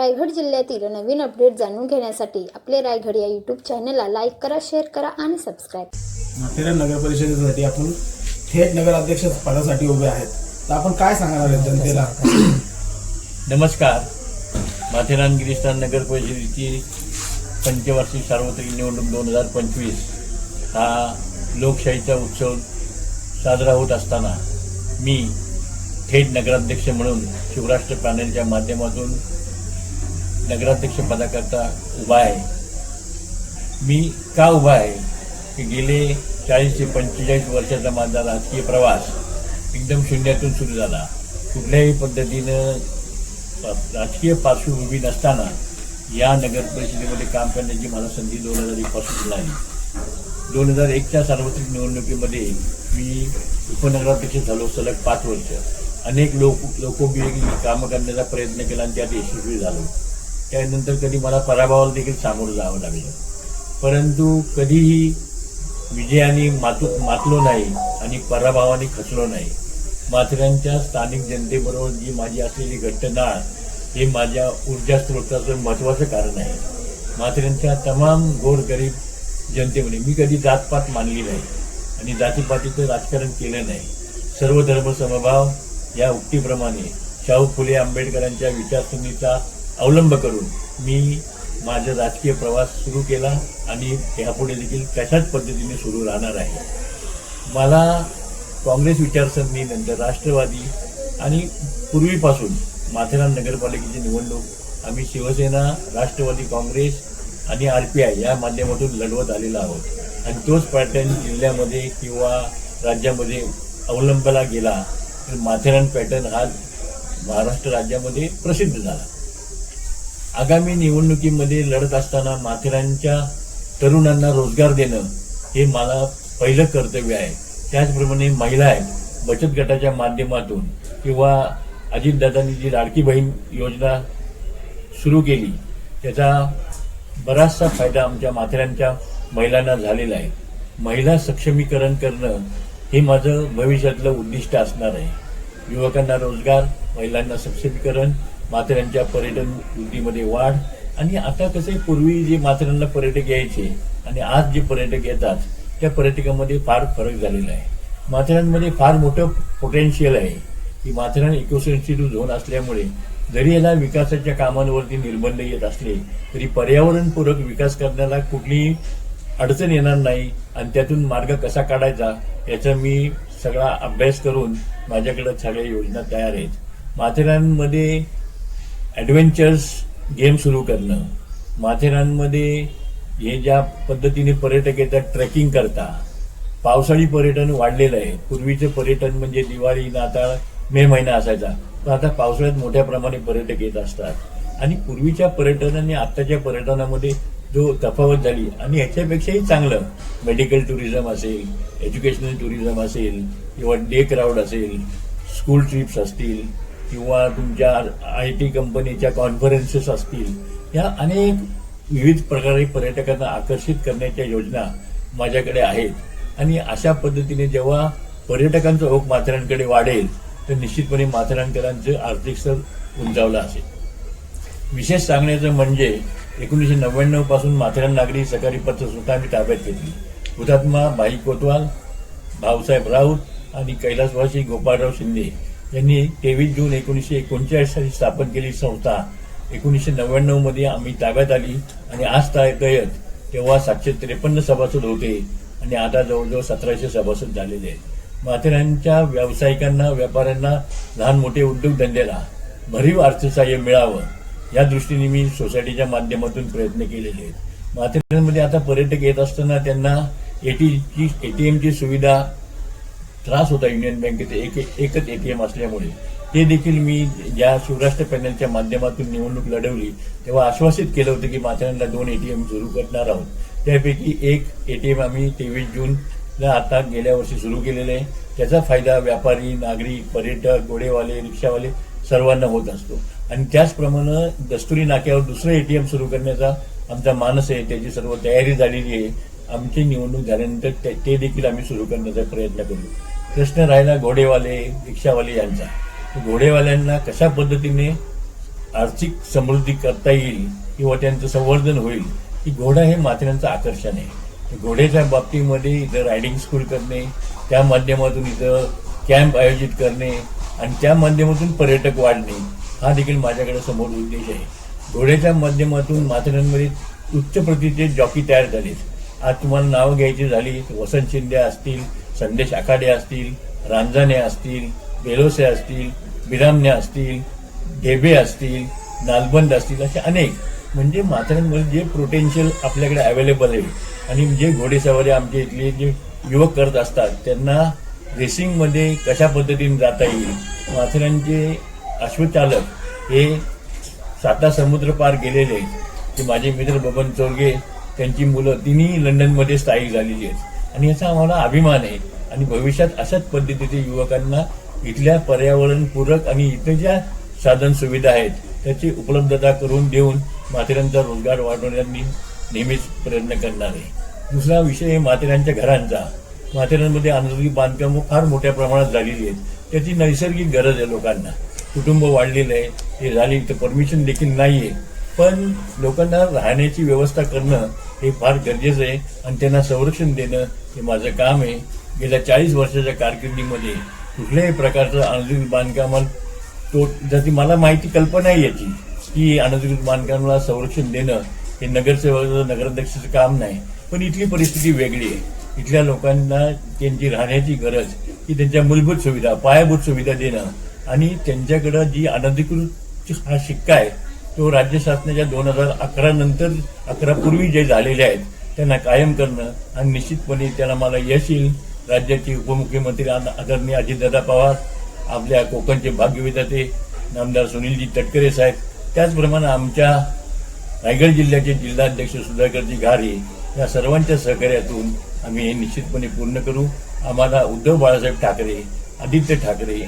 रायगड जिल्ह्यातील नवीन अपडेट जाणून घेण्यासाठी आपले रायगड या यूट्यूब चॅनलला लाईक करा, शेअर करा आणि सबस्क्राईब. माथेरान नगर परिषदेसाठी आपण थेट नगराध्यक्ष पदासाठी उभे आहेत, तर आपण काय सांगणार आहे जनतेला? नमस्कार. माथेरान गिरीस्थान नगर परिषदेची पंचवार्षिक सार्वत्रिक निवडणूक 2025 हा लोकशाहीचा उत्सव साजरा होत असताना मी थेट नगराध्यक्ष म्हणून शिवराष्ट्र पॅनलच्या माध्यमातून नगराध्यक्ष पदाकरता उभा आहे. मी का उभा आहे की गेले 40 ते 45 वर्षाचा माझा राजकीय प्रवास एकदम शून्यातून सुरू झाला. कुठल्याही पद्धतीनं राजकीय पार्श्वभूमी नसताना या नगर परिषदेमध्ये काम करण्याची मला संधी 2001 पासून मिळाली. 2001च्या सार्वत्रिक निवडणुकीमध्ये मी उपनगराध्यक्ष झालो सलग 5 वर्ष. अनेक लोकोपयोगी कामं करण्याचा प्रयत्न केला आणि त्यात यशस्वी झालो. त्यानंतर कधी मला पराभवाला देखील सामोरं जावं लागलं, परंतु कधीही विजयाने मातलो नाही आणि पराभवाने खचलो नाही. माथेरानच्या स्थानिक जनतेबरोबर जी माझी असलेली घट्ट नाळ हे माझ्या ऊर्जा स्रोताचं महत्त्वाचं कारण आहे. माथेरानच्या तमाम गोरगरीब जनतेमध्ये मी कधी जातपात मानली नाही आणि जातीपातीचं राजकारण केलं नाही. सर्व धर्म समभाव या उक्तीप्रमाणे शाहू फुले आंबेडकरांच्या विचारसरणीचा अवलंब करून मी माझा राजकीय प्रवास सुरू केला आणि यापुढे देखील तशाच पद्धतीने सुरू राहणार आहे. मला काँग्रेस विचारसरणीनंतर राष्ट्रवादी आणि पूर्वीपासून माथेरान नगरपालिकेची निवडणूक आम्ही शिवसेना, राष्ट्रवादी काँग्रेस आणि RPI या माध्यमातून लढवत आलेलो आहोत आणि तोच पॅटर्न जिल्ह्यामध्ये किंवा राज्यामध्ये अवलंबला गेला तर माथेरान पॅटर्न हा महाराष्ट्र राज्यामध्ये प्रसिद्ध झाला. आगामी निवडणुकीमध्ये लढत असताना माथेरानच्या तरुणांना रोजगार देणं हे मला पहिलं कर्तव्य आहे. त्याचप्रमाणे महिला आहेत, बचत गटाच्या माध्यमातून किंवा अजितदादांनी जी लाडकी बहीण योजना सुरू केली त्याचा बराचसा फायदा आमच्या माथेरानच्या महिलांना झालेला आहे. महिला सक्षमीकरण करणं हे माझं भविष्यातलं उद्दिष्ट असणार आहे. युवकांना रोजगार, महिलांना सक्षमीकरण, माथेरानच्या पर्यटन वृद्धीमध्ये वाढ आणि आता कसे पूर्वी जे माथेरानला पर्यटक यायचे आणि आज जे पर्यटक येतात त्या पर्यटकामध्ये फार फरक झालेला आहे. माथेरानमध्ये फार मोठं पोटेन्शियल आहे की माथेरान इकोसेन्सिटिव्ह झोन असल्यामुळे जरी याला विकासाच्या कामांवरती निर्बंध येत असले तरी पर्यावरणपूरक विकास करण्याला कुठलीही अडचण येणार नाही आणि त्यातून मार्ग कसा काढायचा याचा मी सगळा अभ्यास करून माझ्याकडे सगळ्या योजना तयार आहेत. माथेरानमध्ये ॲडव्हेंचर्स गेम सुरू करणं, माथेरानमध्ये हे ज्या पद्धतीने पर्यटक येतात ट्रेकिंग करता, पावसाळी पर्यटन वाढलेलं आहे. पूर्वीचं पर्यटन म्हणजे दिवाळी, नाताळ, मे महिना असायचा, पण आता पावसाळ्यात मोठ्या प्रमाणे पर्यटक येत असतात आणि पूर्वीच्या पर्यटन आणि आत्ताच्या पर्यटनामध्ये जो तफावत झाली आणि ह्याच्यापेक्षाही चांगलं मेडिकल टुरिझम असेल, एज्युकेशनल टुरिझम असेल किंवा डे क्राऊड असेल, स्कूल ट्रिप्स असतील किंवा तुमच्या IT कंपनीच्या कॉन्फरन्सेस असतील, या अनेक विविध प्रकारे पर्यटकांना आकर्षित करण्याच्या योजना माझ्याकडे आहेत आणि अशा पद्धतीने जेव्हा पर्यटकांचा ओघ माथेरानकडे वाढेल तर निश्चितपणे माथेरानकरांचं आर्थिक स्तर उंचावलं असेल. विशेष सांगण्याचं म्हणजे 1999 पासून माथेरान नागरी सहकारी पतसंस्था आम्ही ताब्यात घेतली. हुतात्मा भाई कोतवाल, भाऊसाहेब राऊत आणि कैलासवासी गोपाळराव शिंदे यांनी 23 जून 1939 साली स्थापन केलेली संस्था 1999 मध्ये आम्ही ताब्यात आली आणि आज तायत तेव्हा 753 सभासद होते आणि आता जवळजवळ 1700 सभासद झालेले आहेत. माथेरानच्या व्यावसायिकांना, व्यापाऱ्यांना, लहान मोठे उद्योगधंद्याला भरीव अर्थसहाय्य मिळावं या दृष्टीने मी सोसायटीच्या माध्यमातून प्रयत्न केलेले आहेत. माथेरानमध्ये आता पर्यटक येत असताना त्यांना ATMची सुविधा त्रास होता. युनियन बँकेचे एकच ATM असल्यामुळे ते देखील मी ज्या शिवराष्ट्र पॅनलच्या माध्यमातून निवडणूक लढवली तेव्हा आश्वासित केलं होतं की माथेरानला 2 ATM सुरू करणार आहोत. त्यापैकी एक ATM आम्ही 23 जूनला आता गेल्या वर्षी सुरू केलेलं आहे. त्याचा फायदा व्यापारी, नागरिक, पर्यटक, घोडेवाले, रिक्षावाले सर्वांना होत असतो आणि त्याचप्रमाणे दस्तुरी नाक्यावर दुसरं ATM सुरू करण्याचा आमचा मानस आहे. त्याची सर्व तयारी झालेली आहे. आमची निवडणूक झाल्यानंतर ते देखील आम्ही सुरू करण्याचा प्रयत्न करू. प्रश्न राहिला घोडेवाले, रिक्षावाले यांचा. घोडेवाल्यांना कशा पद्धतीने आर्थिक समृद्धी करता येईल किंवा त्यांचं संवर्धन होईल की घोडा हे माथेरानचं आकर्षण आहे. घोड्याच्या बाबतीमध्ये इथं रायडिंग स्कूल करणे, त्या माध्यमातून इथं कॅम्प आयोजित करणे आणि त्या माध्यमातून पर्यटक वाढणे हा देखील माझ्याकडे समोर उद्देश आहे. घोड्याच्या माध्यमातून माथेरानमध्ये उच्च प्रतीचे जॉकी तयार झालेत. आज तुम्हाला नावं घ्यायची झाली तर वसंत शिंदे असतील, संदेश आखाडे असतील, रांजाणे असतील, बेलोसे असतील, बिरामणे असतील, ढेबे असतील, नालबंद असतील, असे अनेक म्हणजे माथेरानमध्ये जे पोटेन्शियल आपल्याकडे अवेलेबल आहे आणि जे घोडेसवारी आमच्या इथले जे युवक करत असतात त्यांना रेसिंगमध्ये कशा पद्धतीने जाता येईल. माथेरानचे अश्वचालक हे 7 समुद्र पार गेलेले आहेत. ते माझे मित्र बबन चोरगे त्यांची मुलं तिन्ही लंडनमध्ये स्थायिक झालेली आहेत आणि याचा आम्हाला अभिमान आहे. आणि भविष्यात अशाच पद्धतीचे युवकांना इथल्या पर्यावरणपूरक आणि इथं ज्या साधन सुविधा आहेत त्याची उपलब्धता करून देऊन माथेरानचा रोजगार वाढवण्यासाठी नेहमीच प्रयत्न करणार आहे. दुसरा विषय आहे माथेरानच्या घरांचा. माथेरानमध्ये अनधिकृत बांधकामं फार मोठ्या प्रमाणात झालेली आहेत. त्याची नैसर्गिक गरज आहे लोकांना. कुटुंब वाढलेलं आहे, हे झाली तर परमिशन देखील नाही आहे. पण लोकांना राहण्याची व्यवस्था करणं हे फार गरजेचं आहे आणि त्यांना संरक्षण देणं हे माझं काम आहे. गेल्या 40 वर्षाच्या कारकिर्दीमध्ये कुठल्याही प्रकारचं अनधिकृत बांधकामाला जशी मला माहिती कल्पना आहे याची की अनधिकृत बांधकामाला संरक्षण देणं हे नगरसेवकाचं नगराध्यक्षाचं काम नाही. पण इथली परिस्थिती वेगळी आहे. इथल्या लोकांना त्यांची राहण्याची गरज की त्यांच्या मूलभूत सुविधा, पायाभूत सुविधा देणं आणि त्यांच्याकडं जी अनधिकृत हा शिक्का आहे तो राज्य शासनाच्या 2011 नंतर 11 पूर्वी जे झालेले आहेत त्यांना कायम करणं आणि निश्चितपणे त्याला मला यश येईल. राज्याचे उपमुख्यमंत्री आदरणीय अजितदादा पवार, आपल्या कोकणचे भाग्यविधाते नामदार सुनीलजी तटकरे साहेब, त्याचप्रमाणे आमच्या रायगड जिल्ह्याचे जिल्हाध्यक्ष सुधाकरजी घारे या सर्वांच्या सहकार्यातून आम्ही हे निश्चितपणे पूर्ण करू. आम्हाला उद्धव बाळासाहेब ठाकरे, आदित्य ठाकरे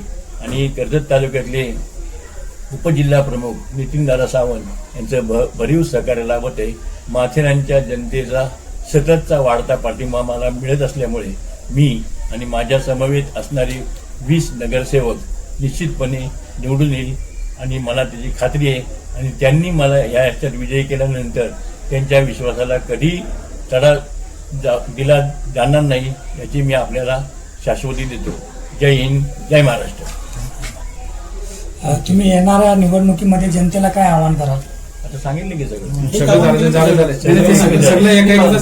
आणि कर्जत तालुक्यातले उपजिल्हा प्रमुख नितीनदादा सावंत यांचं भरीव सहकार्य लाभत आहे. माथेरानच्या जनतेचा सततचा वाढता पाठिंबा मला मिळत असल्यामुळे मी आणि माझ्या समवेत असणारे 20 नगरसेवक निश्चितपणे निवडून येईल आणि मला त्याची खात्री आहे. आणि त्यांनी मला या ह्याच्यात विजयी केल्यानंतर त्यांच्या विश्वासाला कधी तडा दिला जाणार नाही याची मी आपल्याला शाश्वती देतो. जय हिंद, जय महाराष्ट्र. तुम्ही येणाऱ्या निवडणुकीमध्ये जनतेला काय आवाहन कराल? आता सांगितलं की सगळं सगळं झालं.